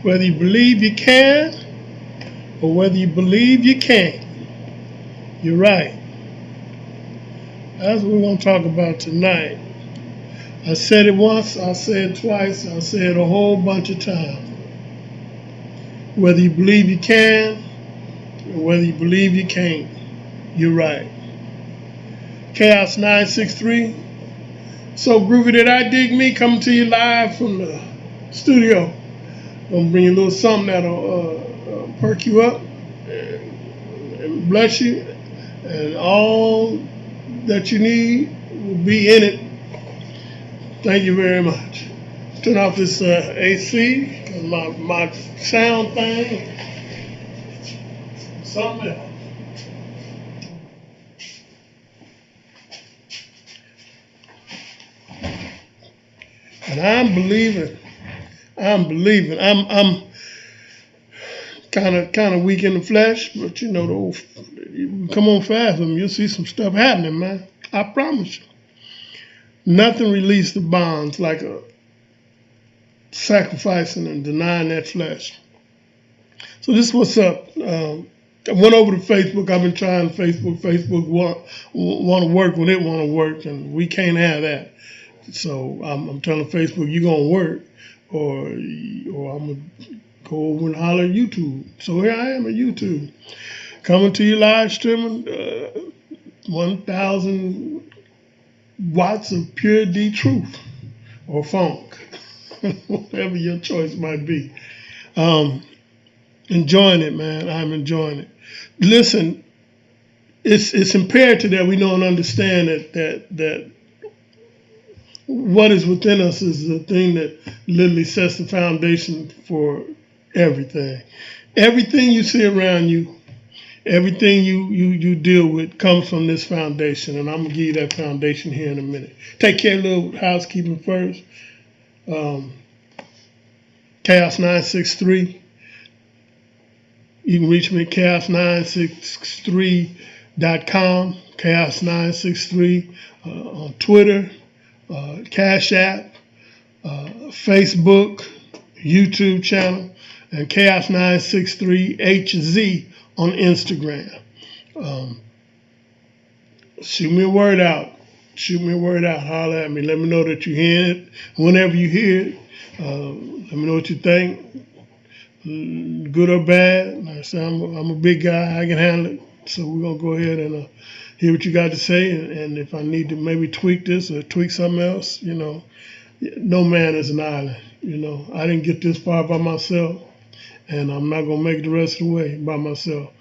Whether you believe you can or whether you believe you can't, you're right. That's what we're going to talk about tonight. I said it once, I said it twice, I said it a whole bunch of times. Whether you believe you can or whether you believe you can't, you're right. Chaos963, so groovy that I dig me, coming to you live from the studio. Gonna bring you a little something that'll perk you up and bless you, and all that you need will be in it. Thank you very much. Turn off this AC, cause my sound thing, something else. And I'm believing. I'm kind of weak in the flesh, but you know, you come on fast with me, you'll see some stuff happening, man. I promise you. Nothing released the bonds like a sacrificing and denying that flesh. So this is what's up. I went over to Facebook. I've been trying Facebook. Facebook want to work when it want to work, and we can't have that. So I'm telling Facebook, you're gonna work, or I'm gonna go over and holler at YouTube. So here I am at YouTube, coming to you live streaming 1,000 watts of pure D truth or funk, whatever your choice might be. Enjoying it, man. I'm enjoying it. Listen, it's imperative that we know and understand that what is within us is the thing that literally sets the foundation for everything. Everything you see around you, everything you deal with comes from this foundation, and I'm going to give you that foundation here in a minute. Take care of a little housekeeping first. Chaos963. You can reach me at chaos963.com, chaos963 on Twitter, Cash App, Facebook, YouTube channel, and Chaos963HZ on Instagram. Shoot me a word out. Holler at me. Let me know that you hear it. Whenever you hear it, let me know what you think. Good or bad. Like I said, I'm a big guy. I can handle it. So we're going to go ahead and hear what you got to say. And if I need to maybe tweak this or tweak something else, you know, no man is an island. You know, I didn't get this far by myself, and I'm not going to make it the rest of the way by myself.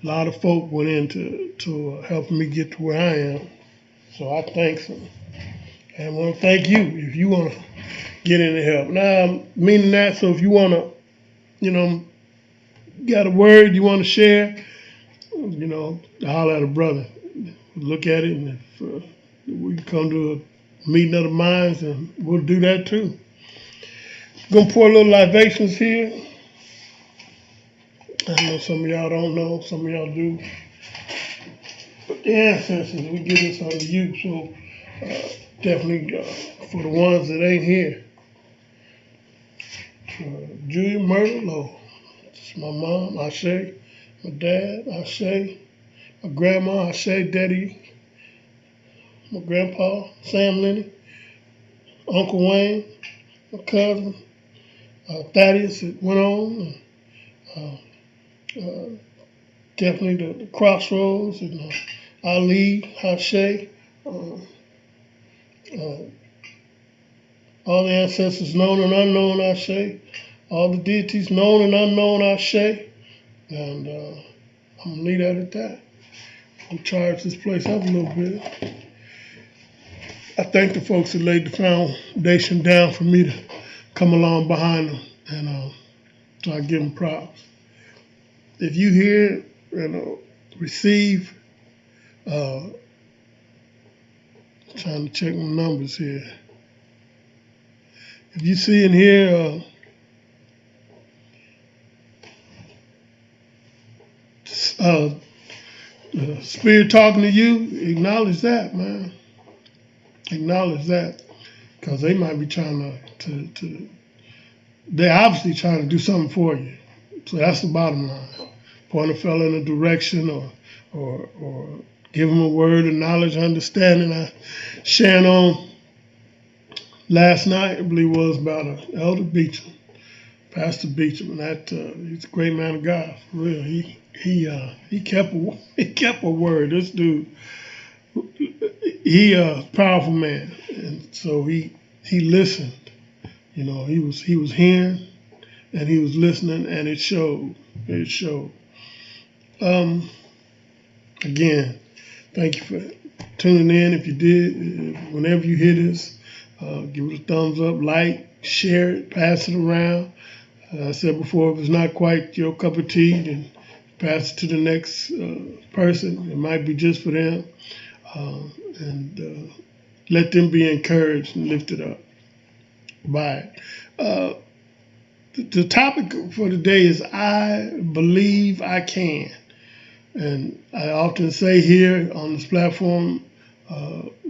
A lot of folk went into helping me get to where I am. So I thank them. And I want to thank you if you want to get in and help. Now, meaning that, so if you want to, you know, got a word you want to share, you know, holler at a brother. Look at it, and if we can come to a meeting of the minds, and we'll do that too. Gonna pour a little libations here. I know some of y'all don't know, some of y'all do. But the ancestors, we get this out of you, so definitely for the ones that ain't here. Julia Myrtle Lowe. It's my mom, Ashe. My dad, Ashe. My grandma, Ashe. Daddy. My grandpa, Sam Lenny. Uncle Wayne. My cousin, Thaddeus, that went on. Definitely the Crossroads and Ali, Ashe. All the ancestors known and unknown, Ashe. All the deities known and unknown, Ashe. And I'm going to leave that at that. I'm charge this place up a little bit. I thank the folks that laid the foundation down for me to come along behind them. And so I give them props. If you hear, receive, trying to check my numbers here. If you see and hear spirit talking to you, acknowledge that, man. Acknowledge that, because they might be trying to they're obviously trying to do something for you. So that's the bottom line. Point a fellow in a direction, or give him a word of knowledge, understanding. I shared on last night, I believe it was about Elder Beecham, Pastor Beecham, and that he's a great man of God for real. He kept a word. This dude, he a powerful man, and so he listened. You know, he was hearing and he was listening, and it showed. It showed. Again, thank you for tuning in. If you did, whenever you hear this, give it a thumbs up, like, share it, pass it around. I said before, if it's not quite your cup of tea, then pass it to the next person. It might be just for them, and let them be encouraged and lifted up by it. The topic for today is I believe I can. And I often say here on this platform,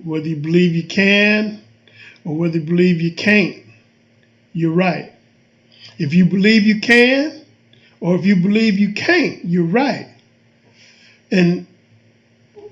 whether you believe you can or whether you believe you can't, you're right. If you believe you can or if you believe you can't, you're right. And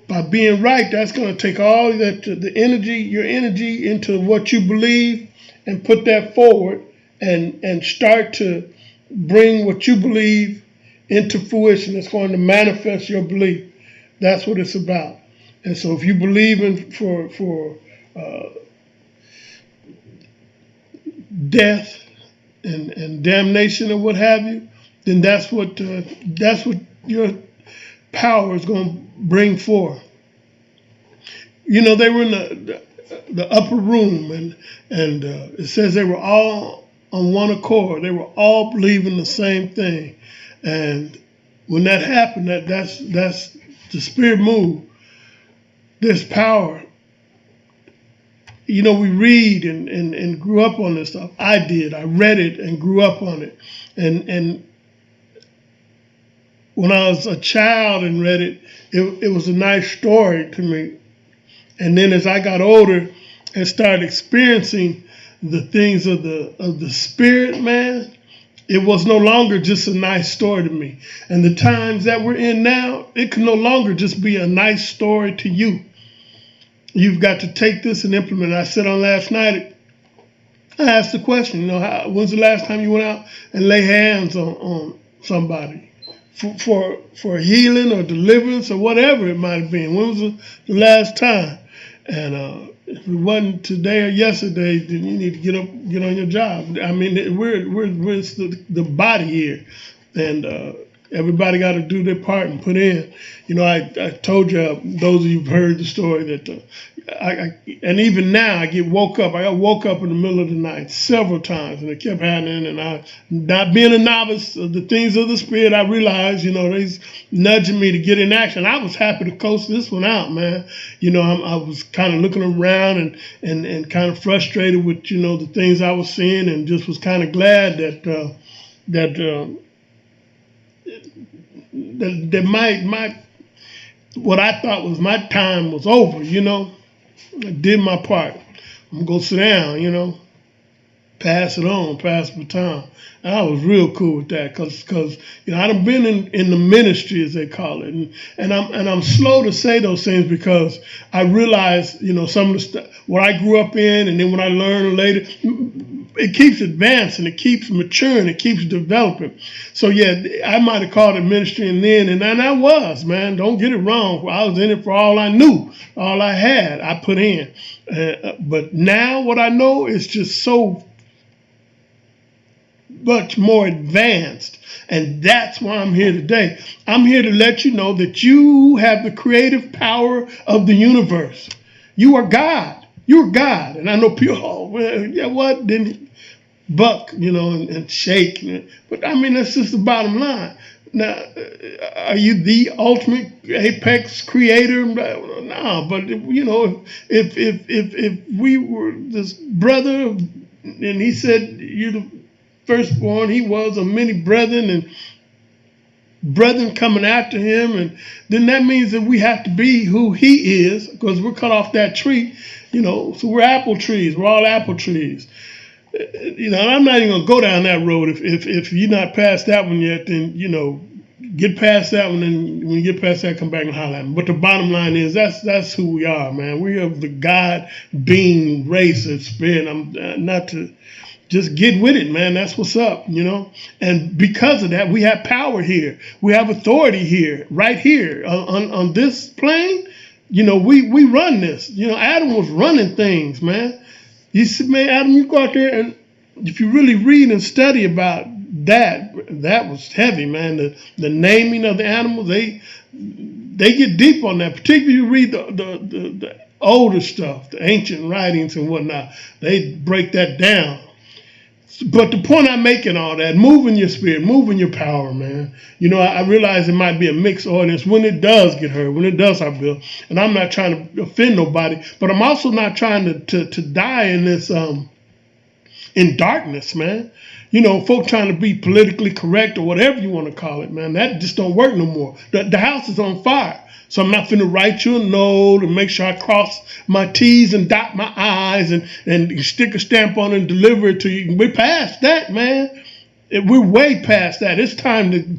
by being right, that's going to take all that, the energy, your energy into what you believe and put that forward and start to bring what you believe into fruition. It's going to manifest your belief. That's what it's about. And so if you believe in for death and damnation or what have you, then that's what your power is going to bring forth. You know, they were in the upper room, and it says they were all on one accord. They were all believing the same thing. And when that happened, that's the Spirit moved. There's power. You know, we read and grew up on this stuff. I did. I read it and grew up on it. And when I was a child and read it, it was a nice story to me. And then as I got older and started experiencing the things of the Spirit, man, it was no longer just a nice story to me. And the times that we're in now, it can no longer just be a nice story to you. You've got to take this and implement it. I said on last night, I asked the question, you know, when's the last time you went out and lay hands on somebody for healing or deliverance or whatever it might have been? When was the last time? And if it wasn't today or yesterday, then you need to get on your job. I mean, we're the body here, and everybody got to do their part and put in. You know, I told you, those of you who've heard the story, that and even now I get woke up. I got woke up in the middle of the night several times, and it kept happening. And I, not being a novice of the things of the Spirit, I realized, you know, they's nudging me to get in action. I was happy to coast this one out, man. You know, I was kind of looking around and kind of frustrated with, you know, the things I was seeing, and just was kind of glad that my what I thought was my time was over, you know. I did my part. I'm going to sit down, you know, pass it on, pass the baton. And I was real cool with that because you know, I've been in the ministry, as they call it. And I'm slow to say those things because I realize, you know, some of the stuff, what I grew up in, and then what I learned later, it keeps advancing, it keeps maturing, it keeps developing. So yeah, I might have called it ministry and then I was, man. Don't get it wrong. I was in it for all I knew, all I had, I put in. But now what I know is just so much more advanced. And that's why I'm here today. I'm here to let you know that you have the creative power of the universe. You are God. You're God. And I know people, oh, well, yeah, what? Then buck, you know, and shake. But I mean, that's just the bottom line. Now, are you the ultimate apex creator? No, but you know, if we were this brother, and he said you're the firstborn, he was of many brethren, and brethren coming after him, and then that means that we have to be who he is, because we're cut off that tree, you know. So we're apple trees. We're all apple trees. I'm not even gonna go down that road. If you're not past that one yet, then get past that one, and when you get past that, come back and holler at me. But the bottom line is that's who we are, man. We are the God being race of spirit. I'm not to just get with it, man. That's what's up, And because of that, we have power here. We have authority here, right here on this plane. We run this. Adam was running things, man. You said, man, Adam, you go out there, and if you really read and study about that was heavy, man. The naming of the animals, they get deep on that. Particularly you read the older stuff, the ancient writings and whatnot. They break that down. But the point I'm making, all that, moving your spirit, moving your power, man. I realize it might be a mixed audience when it does get heard, when it does our bill. And I'm not trying to offend nobody, but I'm also not trying to die in this in darkness, man. Folk trying to be politically correct or whatever you want to call it, man. That just don't work no more. The house is on fire. So I'm not finna write you a note and make sure I cross my T's and dot my I's and stick a stamp on it and deliver it to you. We're past that, man. We're way past that. It's time to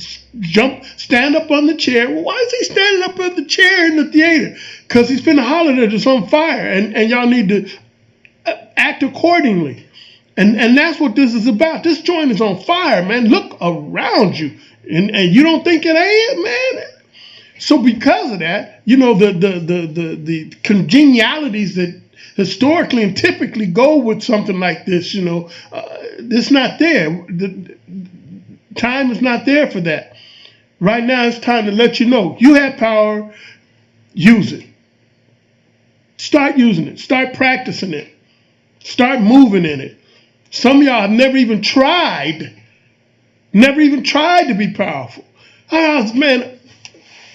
stand up on the chair. Well, why is he standing up on the chair in the theater? Because he's finna holler that it's on fire, and y'all need to act accordingly. And that's what this is about. This joint is on fire, man. Look around you, and you don't think it ain't, man. So because of that, the congenialities that historically and typically go with something like this, it's not there. The time is not there for that. Right now, it's time to let you know you have power. Use it. Start using it. Start practicing it. Start moving in it. Some of y'all have never even tried to be powerful. Man,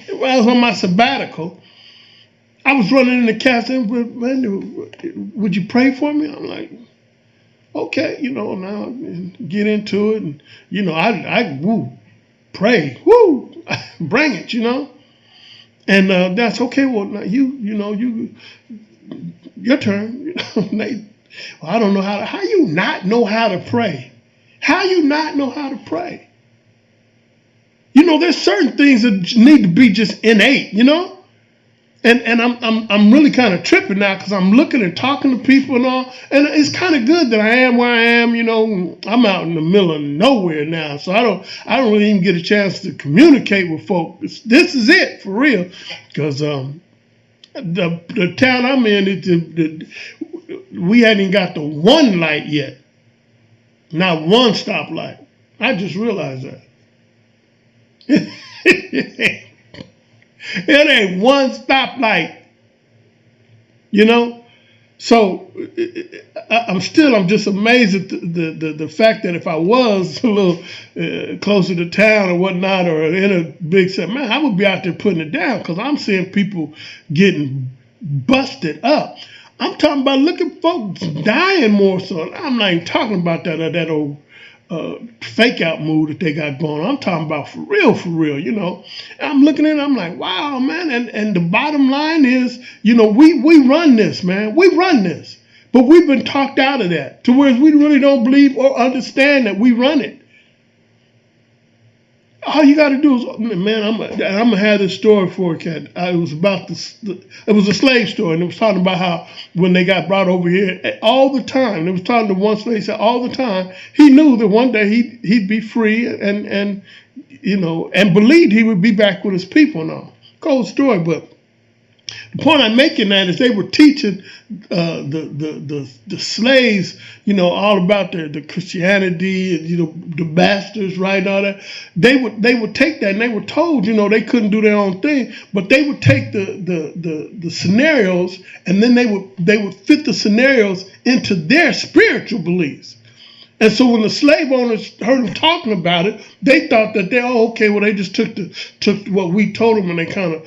when I was on my sabbatical, I was running in the cast and man, would you pray for me? I'm like, okay, now get into it, and I pray, bring it, and that's okay. Well, now your turn. Well, I don't know how you not know how to pray? How you not know how to pray? There's certain things that need to be just innate, And I'm really kind of tripping now because I'm looking and talking to people and all, and it's kind of good that I am where I am. I'm out in the middle of nowhere now, so I don't really even get a chance to communicate with folks. This is it for real, because the town I'm in, we hadn't even got the one light yet, not one stoplight. I just realized that. It ain't one stoplight, So I'm just amazed at the fact that if I was a little closer to town or whatnot, or in a big set, man, I would be out there putting it down, because I'm seeing people getting busted up. I'm talking about looking folks dying more so. I'm not even talking about that old fake out mood that they got going on. I'm talking about for real, I'm looking at it, I'm like, wow, man. And the bottom line is, we run this, man. We run this. But we've been talked out of that to where we really don't believe or understand that we run it. All you got to do is, man, I'm gonna have this story for a cat. It was about it was a slave story, and it was talking about how when they got brought over here, all the time, it was talking to one slave, said all the time, he knew that one day he'd be free and believed he would be back with his people and all. Cold story, but the point I'm making that is they were teaching the slaves, all about the Christianity, the bastards, right, all that. They would take that, and they were told, they couldn't do their own thing, but they would take the scenarios, and then they would fit the scenarios into their spiritual beliefs. And so when the slave owners heard them talking about it, they thought that they just took what we told them, and they kind of,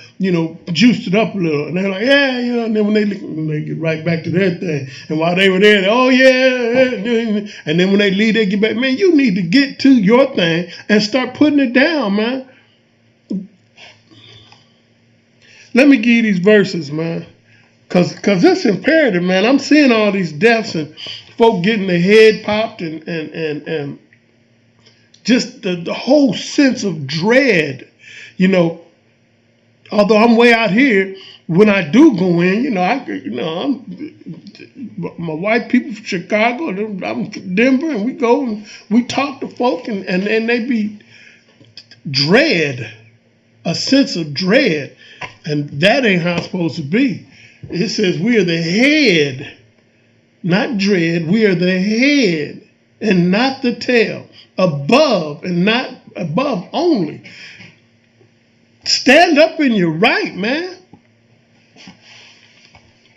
juiced it up a little. And they're like, yeah. And then when they get right back to their thing, and while they were there, and then when they leave, they get back. Man, you need to get to your thing and start putting it down, man. Let me give you these verses, man. Cause it's imperative, man. I'm seeing all these deaths and folk getting their head popped and just the whole sense of dread, you know. Although I'm way out here, when I do go in, my white people from Chicago, I'm from Denver, and we go and we talk to folk, and they be dread, a sense of dread, and that ain't how it's supposed to be. It says we are the head, not dread. We are the head and not the tail, above and not above only. Stand up in your right, man.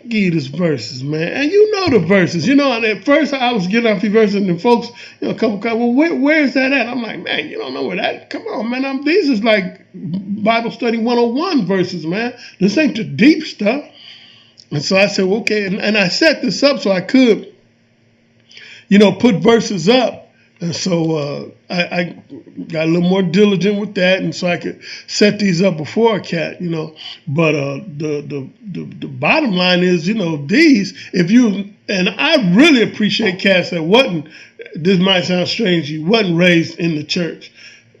Give you these verses, man. And you know the verses. And at first I was getting off these verses, and the folks, a couple, well, where's that at? I'm like, man, you don't know where that, come on, man. These is like Bible Study 101 verses, man. This ain't the deep stuff. And so I said, well, okay. And I set this up so I could, put verses up. And so I got a little more diligent with that, and so I could set these up before a cat, But the bottom line is, these, and I really appreciate cats that wasn't, this might sound strange, you wasn't raised in the church,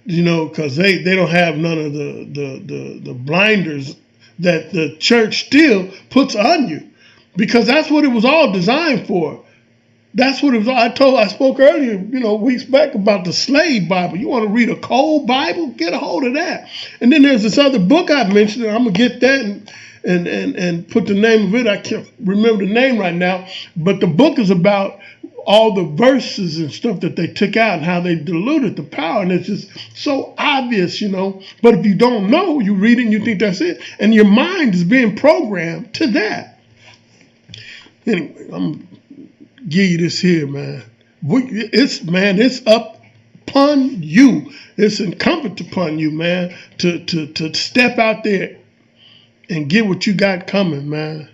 because they don't have none of the blinders that the church still puts on you, because that's what it was all designed for. That's what it was. I spoke earlier, weeks back about the slave Bible. You want to read a cold Bible? Get a hold of that. And then there's this other book I mentioned, and I'm gonna get that and put the name of it. I can't remember the name right now, but the book is about all the verses and stuff that they took out and how they diluted the power, and it's just so obvious, But if you don't know, you read it and you think that's it, and your mind is being programmed to that. Anyway, I'm give you this here, man. It's up upon you. It's incumbent upon you, man, to step out there and get what you got coming, man.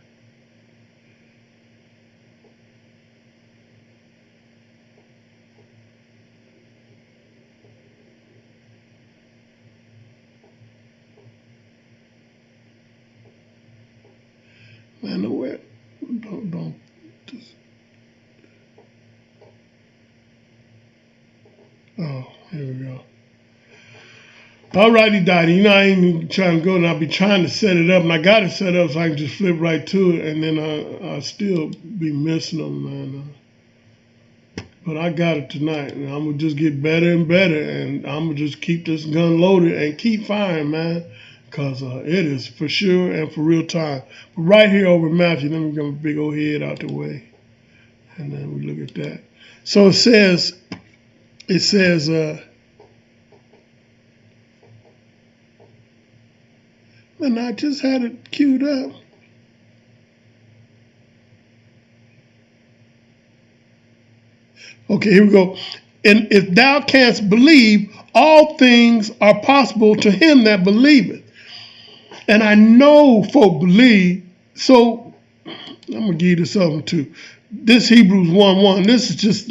Man, nowhere. Don't. Oh, here we go. All righty, Dottie. I ain't even trying to go, and I'll be trying to set it up, and I got it set up so I can just flip right to it, and then I'll still be missing them, man. But I got it tonight, and I'm going to just get better and better, and I'm going to just keep this gun loaded and keep firing, man, because it is for sure and for real time. But right here over Matthew, let me get my big old head out the way, and then we look at that. So it says, and I just had it queued up. Okay, here we go. And if thou canst believe, all things are possible to him that believeth. And I know folk believe, so I'm going to give you this other one too. This Hebrews 1:1, this is just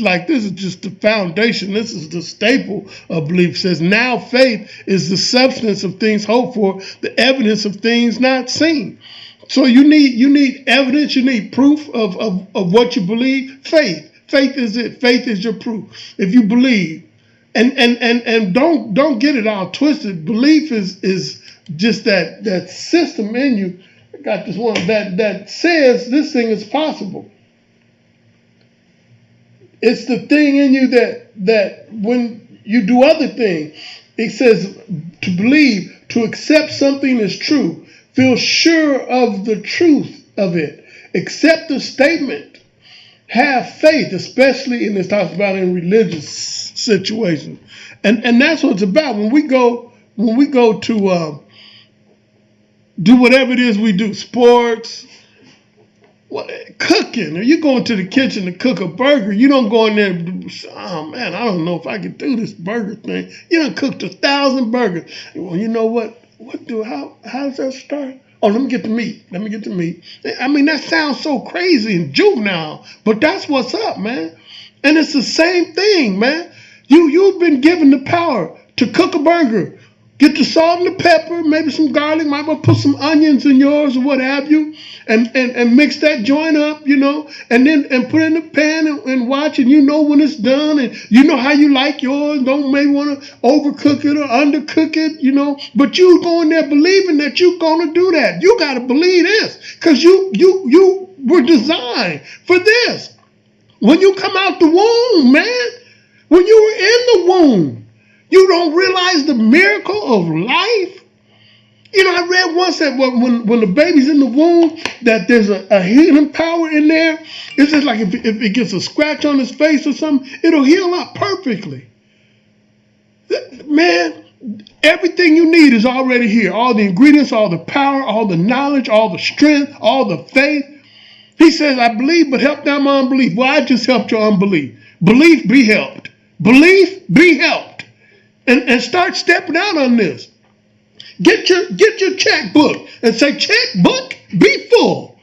the foundation. This is the staple of belief. It says, now faith is the substance of things hoped for, the evidence of things not seen. So you need evidence, you need proof of what you believe. Faith is it. Faith is your proof. If you believe, and don't get it all twisted. Belief is just that system in you. I got this one that says this thing is possible. It's the thing in you that when you do other things, it says to believe, to accept something as true, feel sure of the truth of it, accept the statement, have faith, especially in this talks about in religious situations, and that's what it's about. When we go to do whatever it is we do, sports. Cooking, or you going to the kitchen to cook a burger, you don't go in there, oh man, I don't know if I can do this burger thing. You done cooked 1,000 burgers. Well, you know what? How does that start? Oh, let me get the meat. I mean, that sounds so crazy and juvenile, but that's what's up, man. And it's the same thing, man. You've been given the power to cook a burger Get the salt and the pepper, maybe some garlic, might want to put some onions in yours or what have you, and mix that joint up, and then put it in the pan and watch, and you know when it's done, and you know how you like yours. Don't maybe want to overcook it or undercook it, but you go in there believing that you're gonna do that. You gotta believe this, because you were designed for this. When you come out the womb, man, when you were in the womb, you don't realize the miracle of life. I read once that when the baby's in the womb, that there's a healing power in there. It's just like if it gets a scratch on his face or something, it'll heal up perfectly. Man, everything you need is already here. All the ingredients, all the power, all the knowledge, all the strength, all the faith. He says, I believe, but help down my unbelief. Well, I just helped your unbelief. Belief, be helped. Belief, be helped. And start stepping out on this. Get your checkbook and say, checkbook, be full.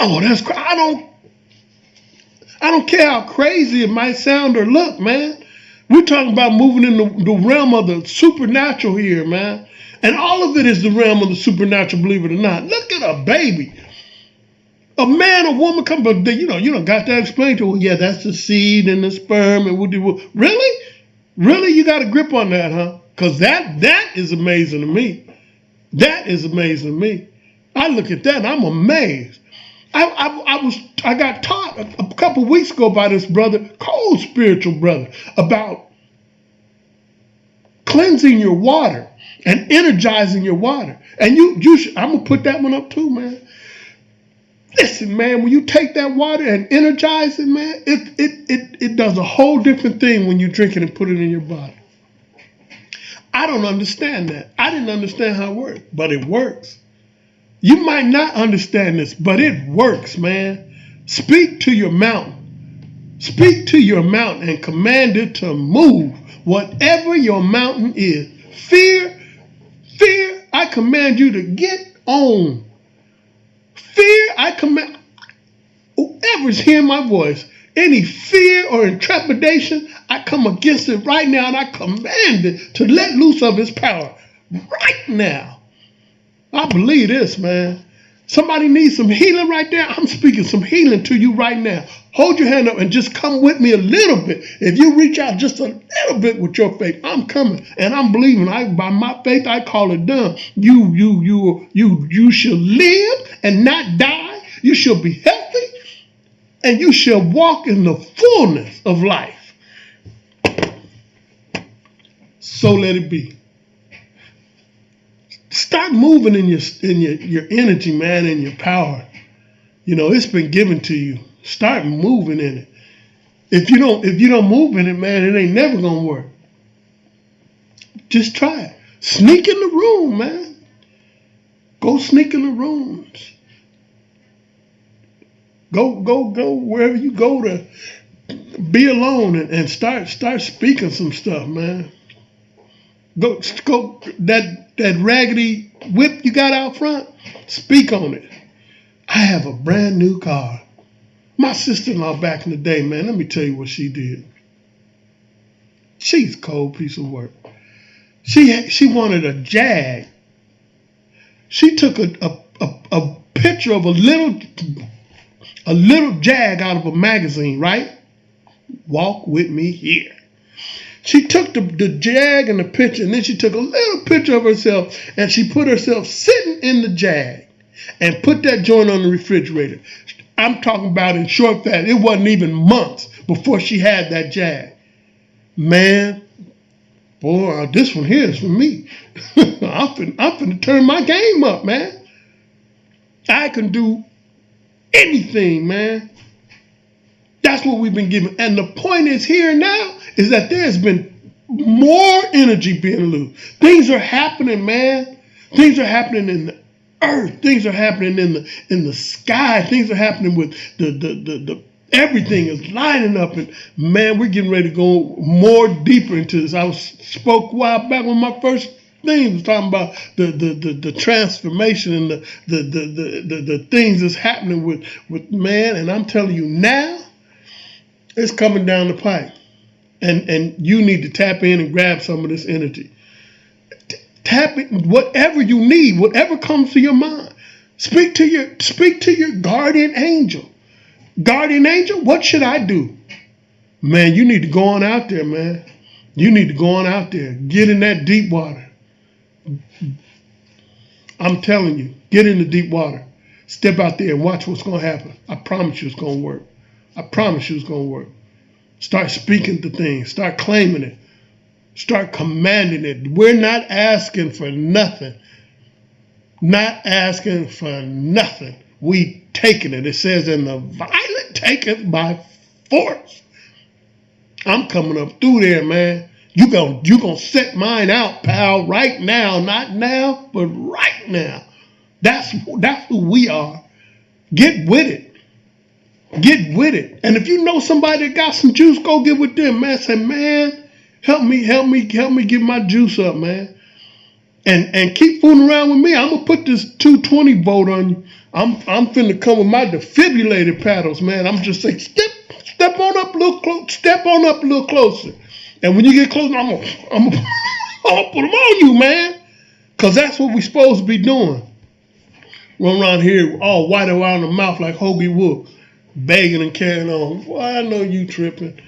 Oh, that's I don't care how crazy it might sound or look, man. We're talking about moving in the realm of the supernatural here, man. And all of it is the realm of the supernatural, believe it or not. Look at a baby. A man or woman come, but you don't got to explain to her, yeah, that's the seed and the sperm and really? Really, you got a grip on that, huh? Because that is amazing to me. That is amazing to me. I look at that and I'm amazed. I got taught a couple weeks ago by this brother, cold spiritual brother, about cleansing your water and energizing your water. And you should, I'm gonna put that one up too, man. Listen, man, when you take that water and energize it, man, it does a whole different thing when you drink it and put it in your body. I don't understand that. I didn't understand how it worked, but it works. You might not understand this, but it works, man. Speak to your mountain. Speak to your mountain and command it to move. Whatever your mountain is. Fear, I command you to get on. Fear, I command, whoever's hearing my voice, any fear or intrepidation, I come against it right now and I command it to let loose of its power right now. I believe this, man. Somebody needs some healing right there. I'm speaking some healing to you right now. Hold your hand up and just come with me a little bit. If you reach out just a little bit with your faith, I'm coming and I'm believing. By my faith, I call it done. You shall live and not die. You shall be healthy and you shall walk in the fullness of life. So let it be. Start moving in your energy, man, and your power. It's been given to you. Start moving in it. If you don't move in it, man, it ain't never gonna work. Just try it. Sneak in the room, man. Go sneak in the rooms. Go wherever you go to be alone and start speaking some stuff, man. Go that raggedy whip you got out front, speak on it. I have a brand new car. My sister-in-law back in the day, man, let me tell you what she did. She's a cold piece of work. She wanted a Jag. She took a picture of a little Jag out of a magazine, right? Walk with me here. She took the Jag and the picture, and then she took a little picture of herself, and she put herself sitting in the Jag and put that joint on the refrigerator. I'm talking about in short fast. It wasn't even months before she had that Jag. Man, boy, this one here is for me. I'm finna turn my game up, man. I can do anything, man. That's what we've been given. And the point is here now is that there's been more energy being loose. Things are happening, man. Things are happening in the earth. Things are happening in the sky. Things are happening with the everything is lining up. And man, we're getting ready to go more deeper into this. I spoke a while back when my first thing was talking about the transformation and the things that's happening with man. And I'm telling you now, it's coming down the pipe. And you need to tap in and grab some of this energy. Tap it, whatever you need, whatever comes to your mind. Speak to your guardian angel. Guardian angel, what should I do? Man, you need to go on out there, man. You need to go on out there. Get in that deep water. I'm telling you, get in the deep water. Step out there and watch what's going to happen. I promise you it's going to work. I promise you it's going to work. Start speaking to things. Start claiming it. Start commanding it. We're not asking for nothing. Not asking for nothing. We taking it. It says, and the violent take it by force. I'm coming up through there, man. You gonna set mine out, pal, right now. Not now, but right now. That's who we are. Get with it. Get with it. And if you know somebody that got some juice, go get with them, man. Say, man, help me get my juice up, man. And keep fooling around with me. I'm gonna put this 220 volt on you. I'm finna come with my defibrillator paddles, man. I'm just saying, step on up a little close. Step on up a little closer. And when you get closer, I'm gonna put them on you, man. Cause that's what we're supposed to be doing. Run around here all white around the mouth like Hoagie Wolf, begging and carrying on. Well, I know you tripping.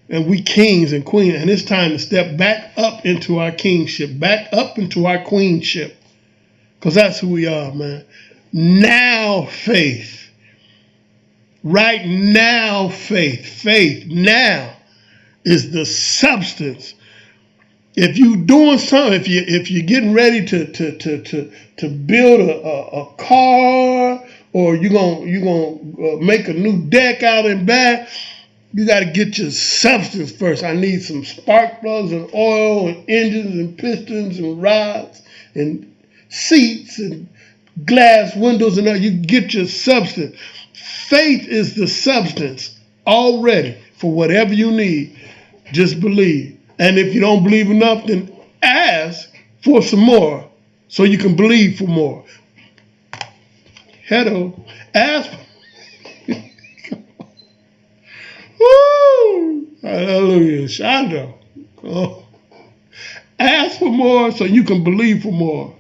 And we kings and queens. And it's time to step back up into our kingship, back up into our queenship. Because that's who we are, man. Now faith. Right now faith. Faith now is the substance. If you're doing something, if you're getting ready to build a car, or you're gonna make a new deck out and back, you got to get your substance first. I need some spark plugs and oil and engines and pistons and rods and seats and glass windows and all. You get your substance. Faith is the substance already for whatever you need. Just believe. And if you don't believe enough, then ask for some more so you can believe for more. Hello. Ask. Woo! Hallelujah. Shando. Oh. Ask for more so you can believe for more.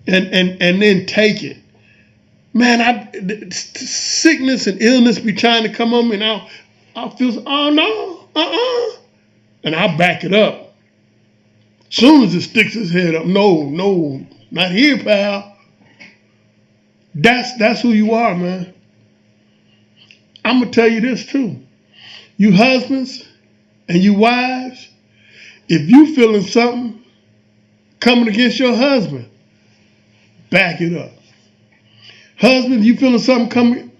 And then take it. Man, sickness and illness be trying to come on me, and I'll feel, oh no, and I'll back it up. Soon as it sticks its head up, no, not here, pal. That's who you are, man. I'm gonna tell you this too. You husbands and you wives, if you feeling something coming against your husband, back it up. Husband, you feeling something coming?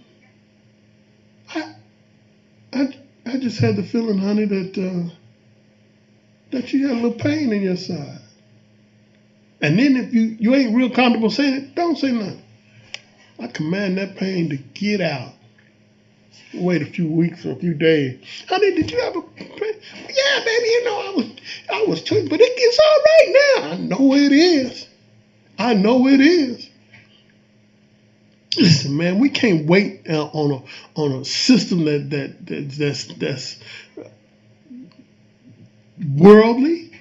I just had the feeling, honey, that you had a little pain in your side. And then if you ain't real comfortable saying it, don't say nothing. I command that pain to get out. Wait a few weeks or a few days. Honey, did you have a pain? Yeah, baby, I was tweaking, but it gets all right now. I know it is. I know it is. Listen, man, we can't wait on a system that's worldly.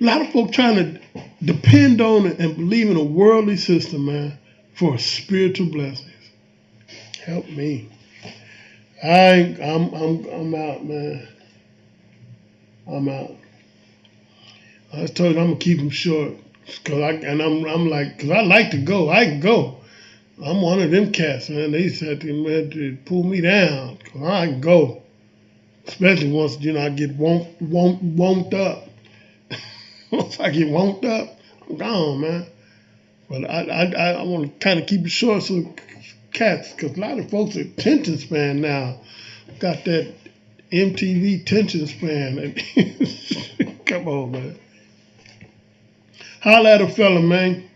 A lot of folk trying to depend on it and believe in a worldly system, man, for spiritual blessings. Help me. I'm out, man. I'm out. I was told you I'm gonna keep them short. I'm like, cause I like to go. I can go. I'm one of them cats, man. They said to pull me down. Cause I can go. Especially once, I get womped up. Once I get womped up, I'm gone, man. But I want to kind of keep it short so cats, because a lot of folks' attention span now got that MTV attention span. Come on, man. Holla at a fella, man.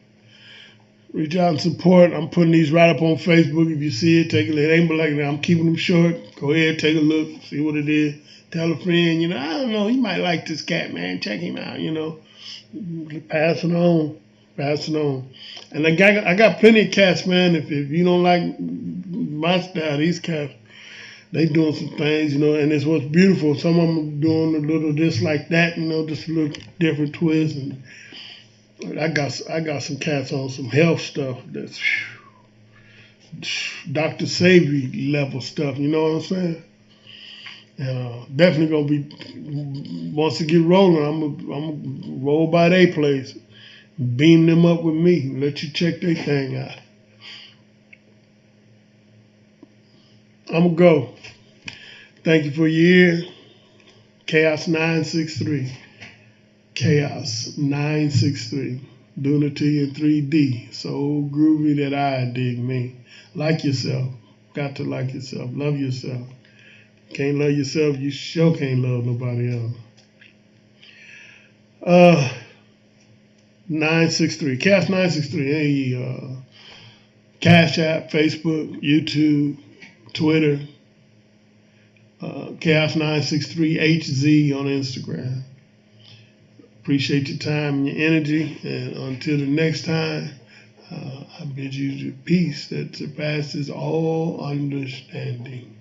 Reach out and support. I'm putting these right up on Facebook. If you see it, take a look. It ain't but like that. I'm keeping them short. Go ahead, take a look, see what it is. Tell a friend, I don't know, you might like this cat, man. Check him out, Pass it on. Pass it on. And I got plenty of cats, man. If you don't like my style, these cats, they doing some things, and it's what's beautiful. Some of them doing a little just like that, just a little different twist. And I got some cats on some health stuff that's Dr. Savvy level stuff. You know what I'm saying? Definitely gonna be once it get rolling. I'm gonna roll by their place, beam them up with me, let you check their thing out. I'm gonna go. Thank you for your ear. Chaos963. Chaos963. Doing it to you in 3D. So groovy that I dig me. Like yourself. Got to like yourself. Love yourself. Can't love yourself, you sure can't love nobody else. 963. Chaos963. Hey, Cash App, Facebook, YouTube, Twitter. Chaos963HZ on Instagram. Appreciate your time and your energy. And until the next time, I bid you the peace that surpasses all understanding.